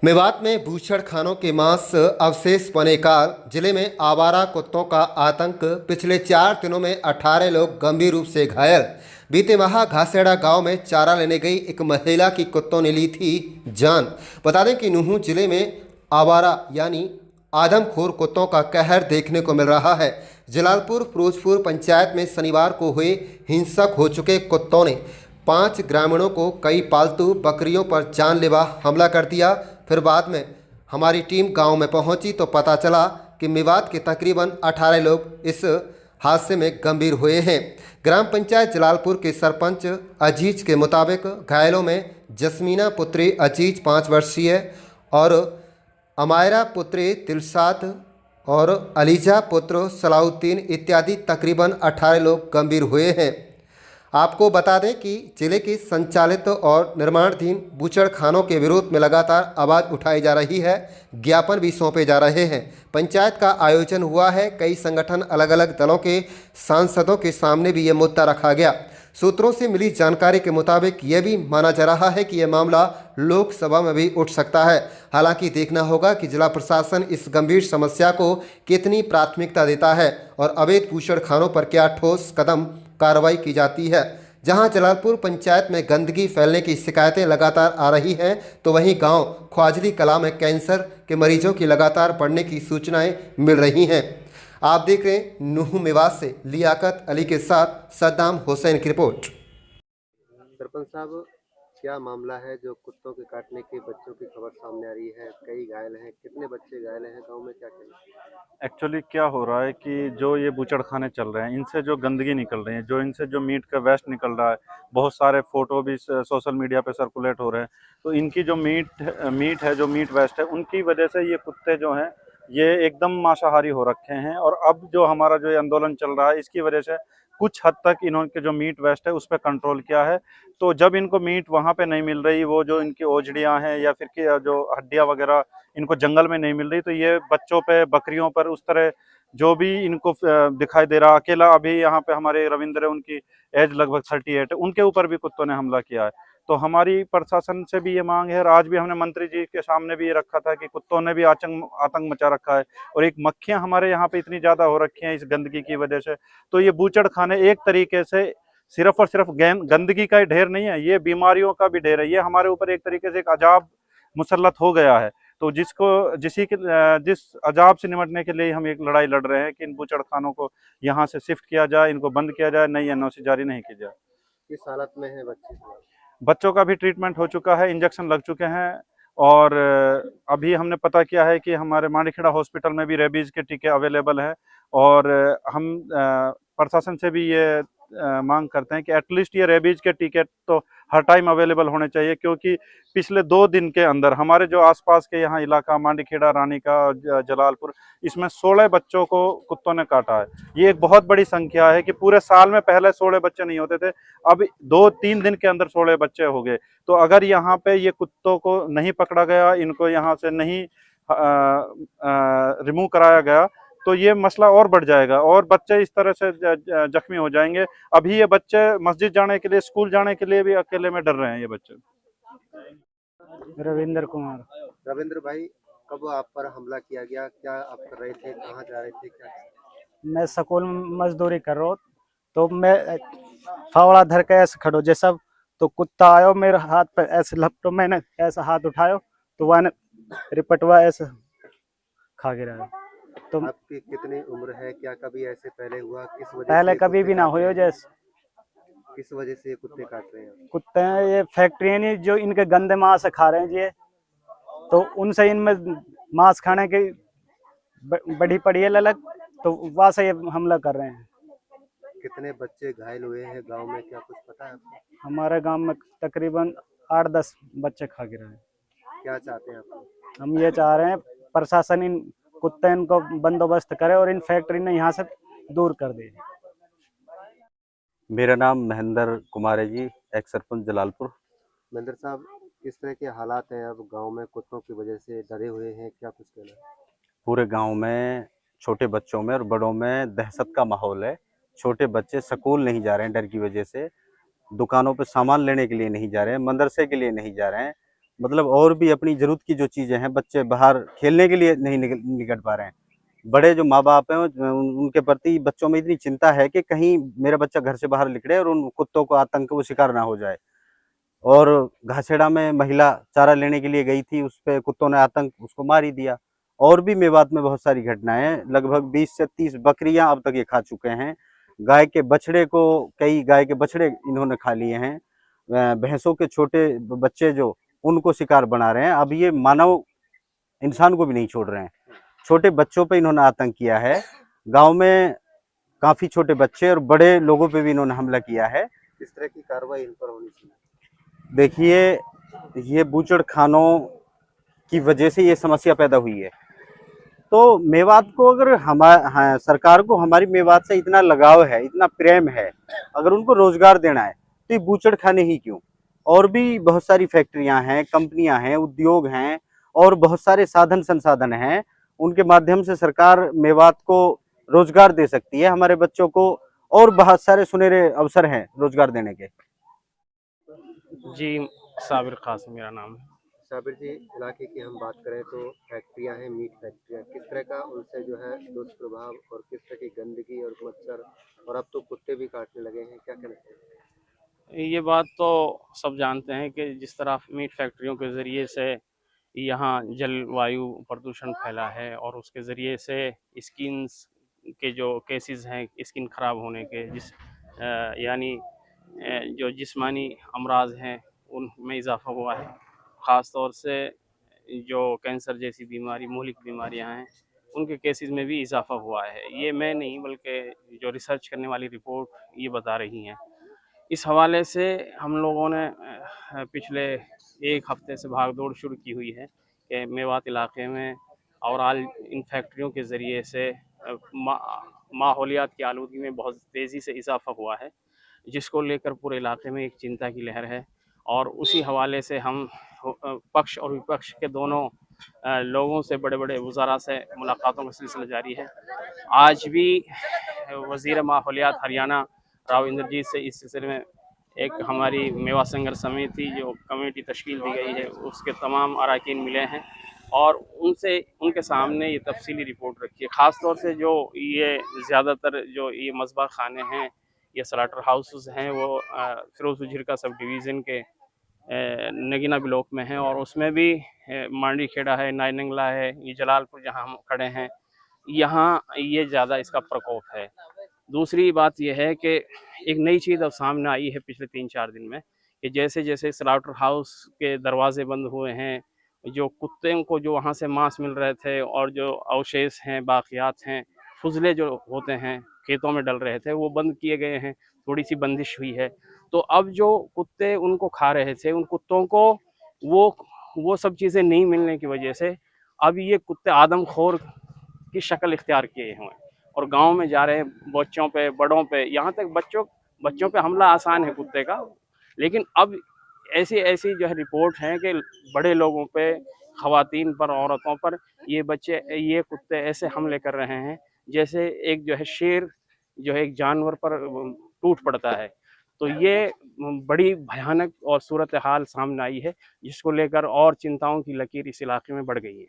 मेवात में बूचड़खानों के मांस अवशेष बने काल जिले में आवारा कुत्तों का आतंक। पिछले 4 दिनों में 18 लोग गंभीर रूप से घायल। बीते माह घासेड़ा गांव में चारा लेने गई एक महिला की कुत्तों ने ली थी जान। बता दें कि नूंह जिले में आवारा यानी आदमखोर कुत्तों का कहर देखने को मिल रहा है। जलालपुर फिरोजपुर पंचायत में शनिवार को हुए हिंसक हो चुके कुत्तों ने 5 ग्रामीणों को कई पालतू बकरियों पर जानलेवा हमला कर दिया। फिर बाद में हमारी टीम गांव में पहुंची तो पता चला कि मेवात के तकरीबन 18 लोग इस हादसे में गंभीर हुए हैं। ग्राम पंचायत जलालपुर के सरपंच अजीज के मुताबिक घायलों में जस्मीना पुत्री अजीज 5 वर्षीय और अमायरा पुत्री तिलसात और अलीजा पुत्र सलाउद्दीन इत्यादि तकरीबन 18 लोग गंभीर हुए हैं। आपको बता दें कि जिले के संचालित और निर्माणाधीन बूचड़खानों के विरोध में लगातार आवाज़ उठाई जा रही है, ज्ञापन भी सौंपे जा रहे हैं। पंचायत का आयोजन हुआ है, कई संगठन अलग अलग दलों के सांसदों के सामने भी ये मुद्दा रखा गया। सूत्रों से मिली जानकारी के मुताबिक यह भी माना जा रहा है कि यह मामला लोकसभा में भी उठ सकता है। हालांकि देखना होगा कि जिला प्रशासन इस गंभीर समस्या को कितनी प्राथमिकता देता है और अवैध बूचड़खानों पर क्या ठोस कदम कार्रवाई की जाती है। जहां जलालपुर पंचायत में गंदगी फैलने की शिकायतें लगातार आ रही हैं, तो वहीं गांव ख्वाजली कला में कैंसर के मरीजों की लगातार बढ़ने की सूचनाएं मिल रही हैं। आप देख रहे हैं नूंह मेवात से लियाकत अली के साथ सद्दाम हुसैन की रिपोर्ट। सरपंच साहब, क्या मामला है जो कुत्तों के काटने के बच्चों की खबर सामने आ रही है? कई घायल हैं, कितने बच्चे घायल हैं? गांव में क्या कहना? एक्चुअली क्या हो रहा है कि जो ये बूचड़खाने चल रहे हैं, इनसे जो गंदगी निकल रही है, जो इनसे जो मीट का वेस्ट निकल रहा है, बहुत सारे फोटो भी सोशल मीडिया पे सर्कुलेट हो रहे हैं। तो इनकी जो मीट है, जो मीट वेस्ट है, उनकी वजह से ये कुत्ते जो हैं ये एकदम मांसाहारी हो रखे हैं। और अब जो हमारा जो ये आंदोलन चल रहा है, इसकी वजह से कुछ हद तक इन्होंने जो मीट वेस्ट है उस पर कंट्रोल किया है। तो जब इनको मीट वहाँ पे नहीं मिल रही, वो जो इनकी ओझड़ियाँ हैं या फिर जो हड्डियाँ वगैरह इनको जंगल में नहीं मिल रही, तो ये बच्चों पे, बकरियों पर उस तरह जो भी इनको दिखाई दे रहा। अकेला अभी यहाँ पे हमारे रविंद्र है, उनकी एज लगभग 38 है, उनके ऊपर भी कुत्तों ने हमला किया है। तो हमारी प्रशासन से भी ये मांग है, और आज भी हमने मंत्री जी के सामने भी ये रखा था कि कुत्तों ने भी आतंक मचा रखा है। और एक मक्खियां हमारे यहाँ पे इतनी ज्यादा हो रखी हैं इस गंदगी की वजह से। तो ये बूचड़खाने एक तरीके से सिर्फ और सिर्फ गंदगी का ही ढेर नहीं है, ये बीमारियों का भी ढेर है। ये हमारे ऊपर एक तरीके से एक अजाब मुसल्लत हो गया है। तो जिस अजाब से निपटने के लिए हम एक लड़ाई लड़ रहे हैं कि इन बूचड़खानों को यहाँ से शिफ्ट किया जाए, इनको बंद किया जाए, नई एनओसी जारी नहीं की जाए। किस हालत में है बच्चे? बच्चों का भी ट्रीटमेंट हो चुका है, इंजेक्शन लग चुके हैं। और अभी हमने पता किया है कि हमारे मांडीखेड़ा हॉस्पिटल में भी रेबीज के टीके अवेलेबल है। और हम प्रशासन से भी ये मांग करते हैं कि एटलीस्ट ये रेबीज के टीके तो हर टाइम अवेलेबल होने चाहिए, क्योंकि पिछले 2 दिन के अंदर हमारे जो आसपास के यहाँ इलाका मांडीखेड़ा, रानीका, जलालपुर, इसमें 16 बच्चों को कुत्तों ने काटा है। ये एक बहुत बड़ी संख्या है कि पूरे साल में पहले 16 बच्चे नहीं होते थे, अब 2-3 दिन के अंदर 16 बच्चे हो गए। तो अगर यहाँ पे ये कुत्तों को नहीं पकड़ा गया, इनको यहाँ से नहीं रिमूव कराया गया, तो ये मसला और बढ़ जाएगा और बच्चे इस तरह से जख्मी हो जाएंगे। अभी ये बच्चे मस्जिद जाने के लिए, स्कूल जाने के लिए भी अकेले में डर रहे हैं ये बच्चे। रविंद्र कुमार। रविंद्र भाई, कब आप पर हमला किया गया? क्या आप कर रहे थे? कहाँ जा रहे थे? क्या? मैं स्कूल में मजदूरी कर रहा हूँ, तो मैं फावड़ा धर के ऐसे खड़ो जैसा, तो कुत्ता आयो मेरे हाथ पे ऐसे लपटो, मैंने ऐसा हाथ उठायो तो वह रिपटवा ऐसे खा गिरा। तो आपकी कितनी उम्र है? क्या कभी ऐसे पहले हुआ? किस वजह पहले से कभी भी ना हुई। जैसे किस वजह से कुत्ते काट रहे हैं? कुत्ते हैं ये फैक्ट्री नहीं जो इनके गंदे मांस खा रहे हैं जी, तो उनसे इनमें मांस खाने की बढ़ी पड़ी है ललक, तो वहाँ से ये हमला कर रहे हैं। कितने बच्चे घायल हुए हैं गांव में, क्या कुछ पता है आपको? हमारे गांव में तकरीबन 8-10 बच्चे खा गिरे हैं। क्या चाहते हैं आप? हम ये चाह रहे हैं प्रशासन इन कुत्ते इनको बंदोबस्त करे और इन फैक्ट्री ने यहाँ से दूर कर दे। मेरा नाम महेंद्र कुमार है जी, एक्स सरपंच जलालपुर। महेंद्र साहब, किस तरह के हालात हैं अब गांव में? कुत्तों की वजह से डरे हुए हैं, क्या कुछ कहना है? पूरे गांव में छोटे बच्चों में और बड़ों में दहशत का माहौल है। छोटे बच्चे स्कूल नहीं जा रहे हैं डर की वजह से, दुकानों पे सामान लेने के लिए नहीं जा रहे हैं, मदरसे के लिए नहीं जा रहे हैं। मतलब और भी अपनी जरूरत की जो चीजें हैं, बच्चे बाहर खेलने के लिए नहीं निकल पा रहे हैं। बड़े जो माँ बाप हैं उनके प्रति बच्चों में इतनी चिंता है कि कहीं मेरा बच्चा घर से बाहर निकले और उन कुत्तों को आतंक वो शिकार ना हो जाए। और घासेड़ा में महिला चारा लेने के लिए गई थी, उस पे कुत्तों ने आतंक उसको मार ही दिया। और भी मेवात में बहुत सारी घटनाएं, लगभग 20 से 30 बकरियां अब तक ये खा चुके हैं। गाय के बछड़े को, कई गाय के बछड़े इन्होंने खा लिए हैं। भैंसों के छोटे बच्चे जो उनको शिकार बना रहे हैं। अब ये मानव इंसान को भी नहीं छोड़ रहे हैं, छोटे बच्चों पे इन्होंने आतंक किया है। गांव में काफी छोटे बच्चे और बड़े लोगों पे भी इन्होंने हमला किया है। किस तरह की कार्रवाई इन पर होनी चाहिए? देखिए, ये बूचड़खानों की वजह से ये समस्या पैदा हुई है। तो मेवात को अगर सरकार को हमारी मेवात से इतना लगाव है, इतना प्रेम है, अगर उनको रोजगार देना है तो ये बूचड़खाने ही क्यों? और भी बहुत सारी फैक्ट्रियां हैं, कंपनियां हैं, उद्योग हैं और बहुत सारे साधन संसाधन हैं। उनके माध्यम से सरकार मेवात को रोजगार दे सकती है, हमारे बच्चों को, और बहुत सारे सुनहरे अवसर हैं रोजगार देने के। जी, साबिर खास मेरा नाम है। साबिर जी, इलाके की हम बात करें तो फैक्ट्रियां हैं, मीट फैक्ट्रियां, किस तरह का उनसे जो है दुष्प्रभाव और किस तरह की गंदगी और मच्छर, और अब तो कुत्ते भी काटने लगे हैं, क्या कहना चाहिए? ये बात तो सब जानते हैं कि जिस तरह मीट फैक्ट्रियों के ज़रिए से यहाँ जलवायु प्रदूषण फैला है और उसके ज़रिए से स्किन्स के जो केसेस हैं, स्किन ख़राब होने के, यानी जो जिस्मानी अमराज हैं उनमें इजाफ़ा हुआ है। ख़ास तौर से जो कैंसर जैसी बीमारी, मौलिक बीमारियां हैं, उनके केसेस में भी इजाफ़ा हुआ है। ये मैं नहीं बल्कि जो रिसर्च करने वाली रिपोर्ट ये बता रही हैं। इस हवाले से हम लोगों ने पिछले 1 हफ़्ते से भागदौड़ शुरू की हुई है कि मेवात इलाके में ओवरऑल इन फैक्ट्रियों के ज़रिए से माहौलियात की आलूदगी में बहुत तेज़ी से इजाफ़ा हुआ है, जिसको लेकर पूरे इलाके में एक चिंता की लहर है। और उसी हवाले से हम पक्ष और विपक्ष के दोनों लोगों से, बड़े बड़े वज़ारा से मुलाकातों का सिलसिला जारी है। आज भी वज़ीर माहौलियात हरियाणा राव इंद्रजीत से इस सिलसिले में एक हमारी मेवा संघर्ष समिति जो कमेटी तश्कील दी गई है उसके तमाम अरकान मिले हैं और उनके सामने ये तफसीली रिपोर्ट रखी है। ख़ास तौर से जो ये ज़्यादातर जो ये मज़बा खाने हैं, ये स्लाटर हाउसेस हैं, वो फ़िरोज़ झिरका सब डिवीज़न के नगीना ब्लॉक में है और उसमें भी मांडी खेड़ा है, नायनंगला है, ये जलालपुर जहाँ हम खड़े हैं, यहाँ ये ज़्यादा इसका प्रकोप है। दूसरी बात यह है कि एक नई चीज़ अब सामने आई है पिछले 3-4 दिन में कि जैसे जैसे स्लाउटर हाउस के दरवाजे बंद हुए हैं, जो कुत्तों को जो वहाँ से मांस मिल रहे थे और जो अवशेष हैं, बाक़ियात हैं, फुजले जो होते हैं खेतों में डल रहे थे, वो बंद किए गए हैं, थोड़ी सी बंदिश हुई है। तो अब जो कुत्ते उनको खा रहे थे, उन कुत्तों को वो सब चीज़ें नहीं मिलने की वजह से अब ये कुत्ते आदमखोर की शक्ल इख्तियार किए हुए हैं और गांव में जा रहे हैं, बच्चों पे, बड़ों पे, यहाँ तक बच्चों पे हमला आसान है कुत्ते का, लेकिन अब ऐसी ऐसी जो है रिपोर्ट है कि बड़े लोगों पे, ख़वातीन पर, औरतों पर ये कुत्ते ऐसे हमले कर रहे हैं जैसे एक जो है शेर जो है एक जानवर पर टूट पड़ता है। तो ये बड़ी भयानक और सूरत हाल सामने आई है, जिसको लेकर और चिंताओं की लकीर इस इलाके में बढ़ गई है।